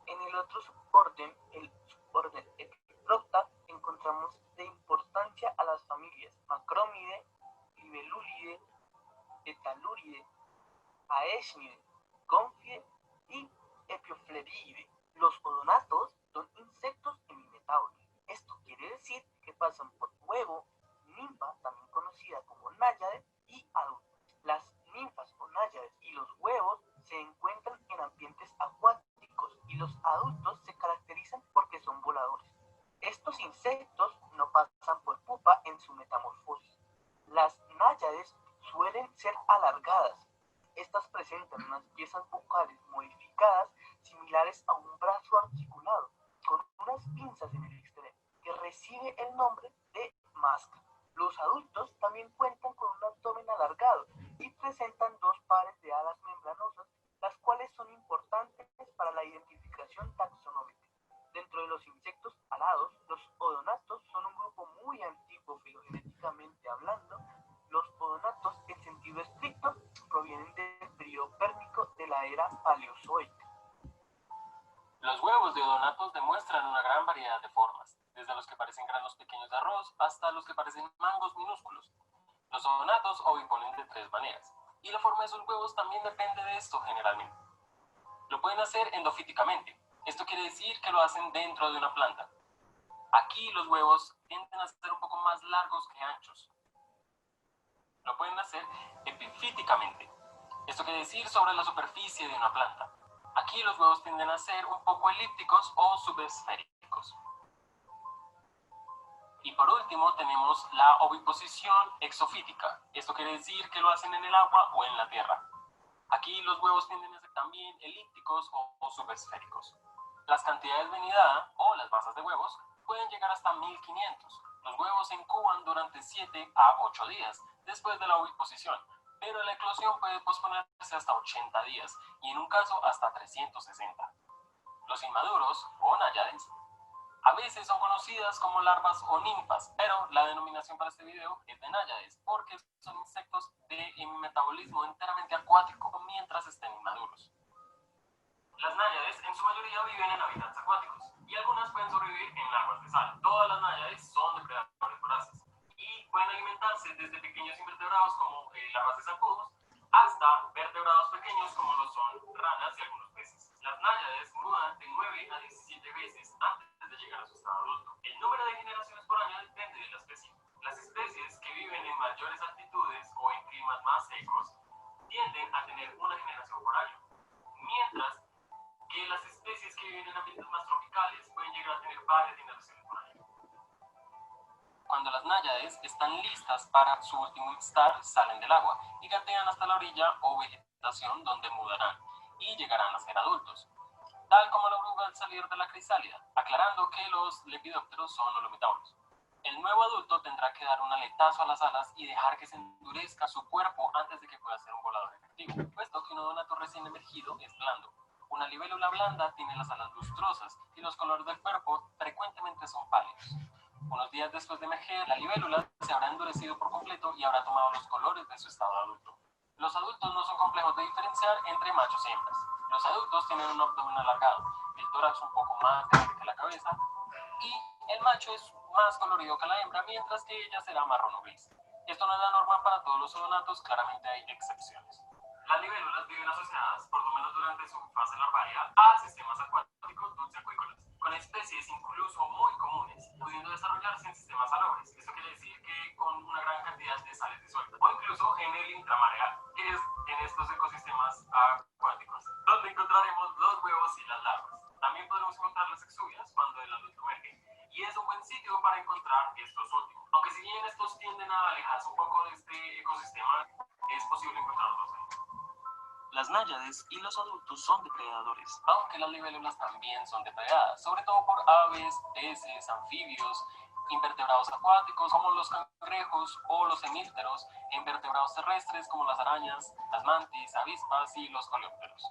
En el otro suborden, el suborden Epiprocta, encontramos de importancia a las familias Macromidae, Libellulidae, Etaluridae, Aeshnidae, Gomphidae y Epiophlebidae. Los odonatos son insectos hemimetables. Esto quiere decir que pasan por huevo, ninfa, también conocida como náyade, y adulto. Las ninfas o náyades y los huevos se encuentran en ambientes acuáticos y los adultos se caracterizan porque son voladores. Estos insectos no pasan por pupa en su metamorfosis. Las náyades suelen ser alargadas. Estas presentan unas piezas vocales modificadas similares a un brazo articulado, con unas pinzas en el extremo, que recibe el nombre de máscara. Los adultos también cuentan con un abdomen alargado y presentan dos pares de alas membranosas, las cuales son importantes para la identificación taxonómica. Dentro de los insectos alados, los odonatos son un grupo muy antiguo filogenéticamente hablando. Los odonatos, en sentido estricto, provienen del periodo pérmico de la era paleozoica. Los huevos de odonatos demuestran una gran variedad de formas, desde los que parecen granos pequeños de arroz hasta los que parecen mangos minúsculos. Los odonatos oviponen de tres maneras, y la forma de sus huevos también depende de esto generalmente. Lo pueden hacer endofíticamente, esto quiere decir que lo hacen dentro de una planta. Aquí los huevos tienden a ser un poco más largos que anchos. Lo pueden hacer epifíticamente, esto quiere decir sobre la superficie de una planta. Aquí los huevos tienden a ser un poco elípticos o subesféricos. Y por último tenemos la oviposición exofítica. Esto quiere decir que lo hacen en el agua o en la tierra. Aquí los huevos tienden a ser también elípticos o subesféricos. Las cantidades de nidada o las masas de huevos pueden llegar hasta 1500. Los huevos se incuban durante 7 a 8 días después de la oviposición, pero la eclosión puede posponerse hasta 80 días y en un caso hasta 360. Los inmaduros, o náyades, a veces son conocidas como larvas o ninfas, pero la denominación para este video es de náyades, porque son insectos de metabolismo enteramente acuático mientras estén inmaduros. Las náyades en su mayoría viven en hábitats acuáticos y algunas pueden sobrevivir en aguas de sal. Todas las náyades son depredadores voraces y pueden alimentarse desde pequeños invertebrados como larvas de zancudos hasta vertebrados pequeños como lo son ranas y algunos peces. Las náyades mudan de 9 a 17 veces antes de llegar a su estado adulto. El número de generaciones por año depende de la especie. Las especies que viven en mayores altitudes o en climas más secos tienden a tener una generación por año, mientras que las especies que viven en ambientes más tropicales pueden llegar a tener varias generaciones por año. Cuando las náyades están listas para su último instar, salen del agua y gatean hasta la orilla o vegetación donde mudarán y llegarán a ser adultos, tal como la oruga al salir de la crisálida, aclarando que los lepidópteros son holometauros. El nuevo adulto tendrá que dar un aletazo a las alas y dejar que se endurezca su cuerpo antes de que pueda ser un volador efectivo, puesto que un odonato recién emergido es blando. Una libélula blanda tiene las alas lustrosas y los colores del cuerpo frecuentemente son pálidos. Unos días después de emerger, la libélula se habrá endurecido por completo y habrá tomado los colores de su estado adulto. Los adultos no son complejos de diferenciar entre machos y hembras. Los adultos tienen un abdomen alargado, el tórax un poco más grande que la cabeza y el macho es más colorido que la hembra, mientras que ella será marrón o gris. Esto no es la norma para todos los odonatos, claramente hay excepciones. Las libélulas viven asociadas, por lo menos durante su fase larvaria, a sistemas acuáticos dulceacuícolas, con especies incluso muy comunes, pudiendo desarrollarse en sistemas salobres. Esto quiere decir que con una gran cantidad de sales disueltas, o incluso en el intramareal, que es en estos ecosistemas acuáticos, donde encontraremos los huevos y las larvas. También podremos encontrar las exuvias cuando el adulto emerge, y es un buen sitio para encontrar estos últimos. Aunque si bien estos tienden a alejarse un poco de este ecosistema, es posible encontrarlos ahí. Las náyades y los adultos son depredadores, aunque las libélulas también son depredadas, sobre todo por aves, peces, anfibios, invertebrados acuáticos como los cangrejos o los hemípteros, e invertebrados terrestres como las arañas, las mantis, avispas y los coleópteros.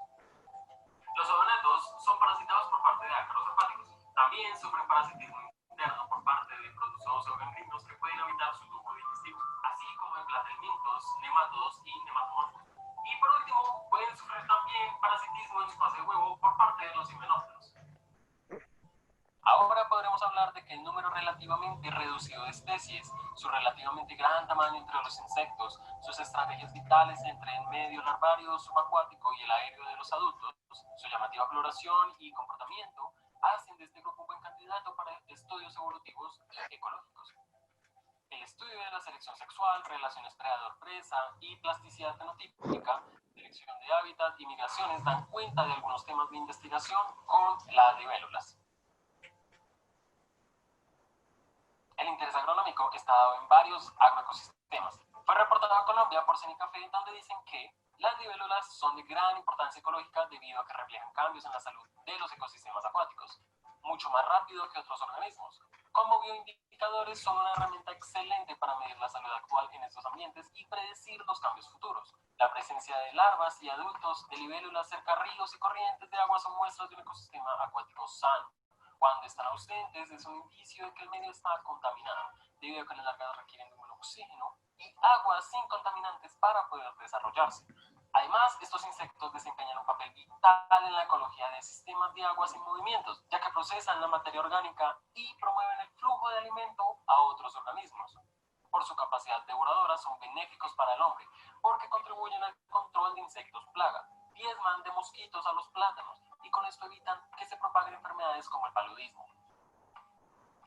Los odonatos son parasitados por parte de ácaros acuáticos. También sufren parasitismo interno por parte de protozoos o ganglinos que pueden habitar su tubo digestivo, así como de platelmintos, nemátodos y nematomorfos. Y por último, pueden sufrir también parasitismo en su fase de huevo por parte de los himenópteros. Ahora podremos hablar de que el número relativamente reducido de especies, su relativamente gran tamaño entre los insectos, sus estrategias vitales entre el medio larvario subacuático y el aéreo de los adultos, su llamativa floración y comportamiento, hacen de este grupo un buen candidato para estudios evolutivos ecológicos. El estudio de la selección sexual, relaciones predador-presa y plasticidad fenotípica, selección de hábitat y migraciones dan cuenta de algunos temas de investigación con las libélulas. El interés agronómico está dado en varios agroecosistemas. Fue reportado en Colombia por Cenicafé, donde dicen que las libélulas son de gran importancia ecológica debido a que reflejan cambios en la salud de los ecosistemas acuáticos, mucho más rápido que otros organismos. Como bioindicadores son una herramienta excelente para medir la salud actual en estos ambientes y predecir los cambios futuros. La presencia de larvas y adultos de libélulas cerca de ríos y corrientes de agua son muestras de un ecosistema acuático sano. Cuando están ausentes es un indicio de que el medio está contaminado, debido a que las larvas requieren de un buen oxígeno y agua sin contaminantes para poder desarrollarse. Además, estos insectos desempeñan un papel vital en la ecología de sistemas de aguas en movimientos, ya que procesan la materia orgánica y promueven el flujo de alimento a otros organismos. Por su capacidad devoradora son benéficos para el hombre, porque contribuyen al control de insectos plaga, diezman de mosquitos a los plátanos y con esto evitan que se propaguen enfermedades como el paludismo.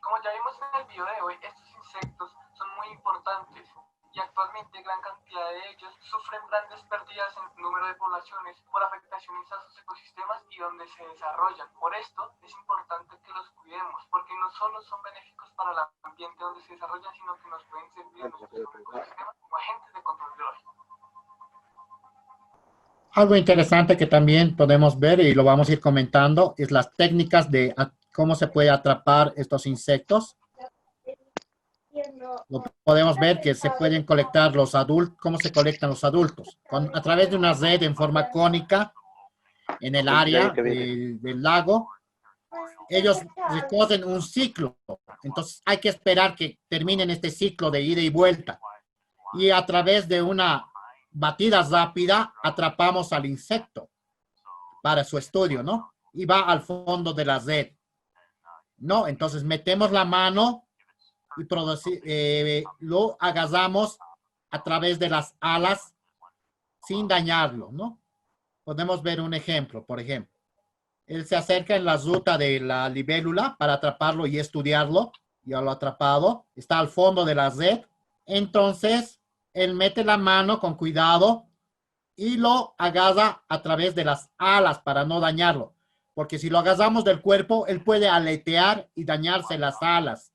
Como ya vimos en el video de hoy, estos insectos son muy importantes y actualmente gran cantidad de ellos sufren grandes pérdidas en número de poblaciones por afectaciones a sus ecosistemas y donde se desarrollan. Por esto es importante que los cuidemos, porque no solo son benéficos para el ambiente donde se desarrollan, sino que nos pueden servir en nuestro ecosistema como agentes de control biológico. Algo interesante que también podemos ver y lo vamos a ir comentando es las técnicas de cómo se puede atrapar estos insectos. Podemos ver que se pueden colectar los adultos, cómo se colectan los adultos, a través de una red en forma cónica en el área del lago, ellos recorren un ciclo. Entonces hay que esperar que terminen este ciclo de ida y vuelta. Y a través de una batida rápida atrapamos al insecto para su estudio, ¿no? Y va al fondo de la red, ¿no? Entonces metemos la mano y lo agarramos a través de las alas sin dañarlo, ¿no? Podemos ver un ejemplo, por ejemplo. Él se acerca en la ruta de la libélula para atraparlo y estudiarlo. Ya lo ha atrapado. Está al fondo de la red. Entonces, él mete la mano con cuidado y lo agarra a través de las alas para no dañarlo. Porque si lo agarramos del cuerpo, él puede aletear y dañarse las alas,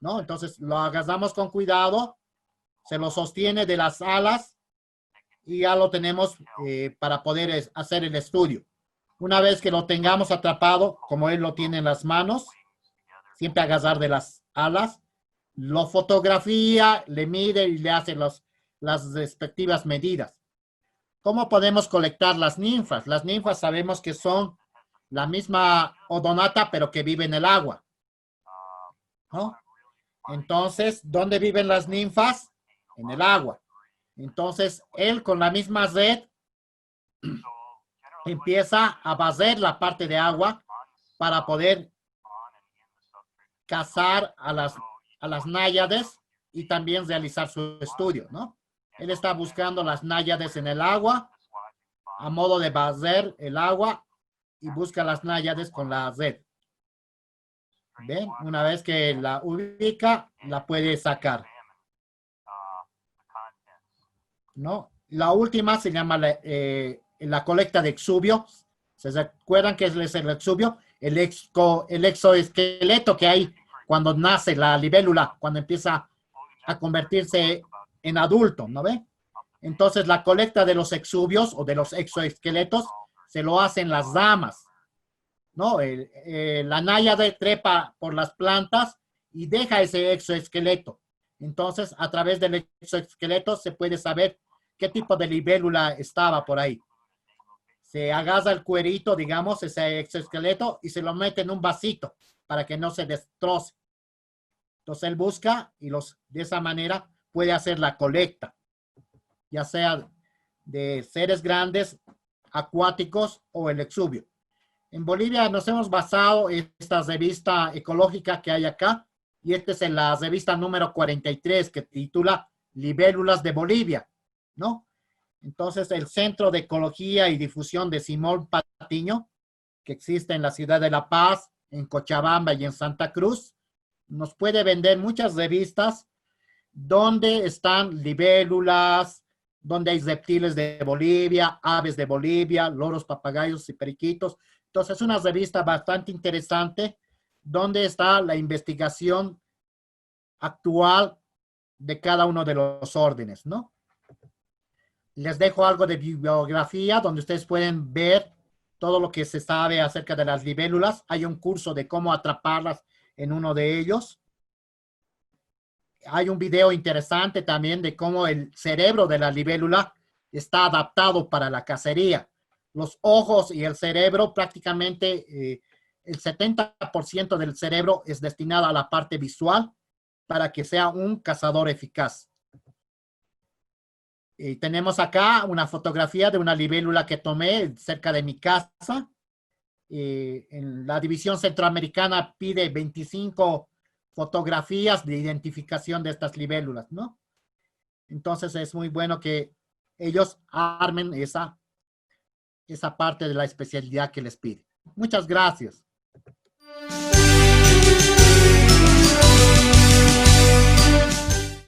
¿no? Entonces, lo agarramos con cuidado, se lo sostiene de las alas y ya lo tenemos para poder hacer el estudio. Una vez que lo tengamos atrapado, como él lo tiene en las manos, siempre agarrar de las alas, lo fotografía, le mide y le hace las respectivas medidas. ¿Cómo podemos colectar las ninfas? Las ninfas sabemos que son la misma odonata, pero que vive en el agua, ¿no? Entonces, ¿dónde viven las ninfas? En el agua. Entonces, él con la misma red empieza a barrer la parte de agua para poder cazar a las náyades y también realizar su estudio, ¿no? Él está buscando las náyades en el agua a modo de barrer el agua y busca las náyades con la red. ¿Ven? Una vez que la ubica, la puede sacar, ¿no? La última se llama la colecta de exuvio. ¿Se recuerdan qué es el exuvio? El exoesqueleto que hay cuando nace la libélula, cuando empieza a convertirse en adulto, ¿no ve? Entonces la colecta de los exuvios o de los exoesqueletos se lo hacen las ramas, ¿no? La náyade trepa por las plantas y deja ese exoesqueleto. Entonces, a través del exoesqueleto se puede saber qué tipo de libélula estaba por ahí. Se agarra el cuerito, digamos, ese exoesqueleto, y se lo mete en un vasito para que no se destroce. Entonces, él busca y de esa manera puede hacer la colecta, ya sea de seres grandes, acuáticos o el exuvio. En Bolivia nos hemos basado en esta revista ecológica que hay acá, y esta es la revista número 43 que titula Libélulas de Bolivia, ¿no? Entonces, el Centro de Ecología y Difusión de Simón Patiño, que existe en la ciudad de La Paz, en Cochabamba y en Santa Cruz, nos puede vender muchas revistas donde están libélulas, donde hay reptiles de Bolivia, aves de Bolivia, loros, papagayos y periquitos. Entonces, es una revista bastante interesante donde está la investigación actual de cada uno de los órdenes, ¿no? Les dejo algo de bibliografía donde ustedes pueden ver todo lo que se sabe acerca de las libélulas. Hay un curso de cómo atraparlas en uno de ellos. Hay un video interesante también de cómo el cerebro de la libélula está adaptado para la cacería. Los ojos y el cerebro prácticamente, el 70% del cerebro es destinado a la parte visual para que sea un cazador eficaz. Y tenemos acá una fotografía de una libélula que tomé cerca de mi casa. En la división centroamericana pide 25 fotografías de identificación de estas libélulas, ¿no? Entonces es muy bueno que ellos armen esa parte de la especialidad que les pide. Muchas gracias.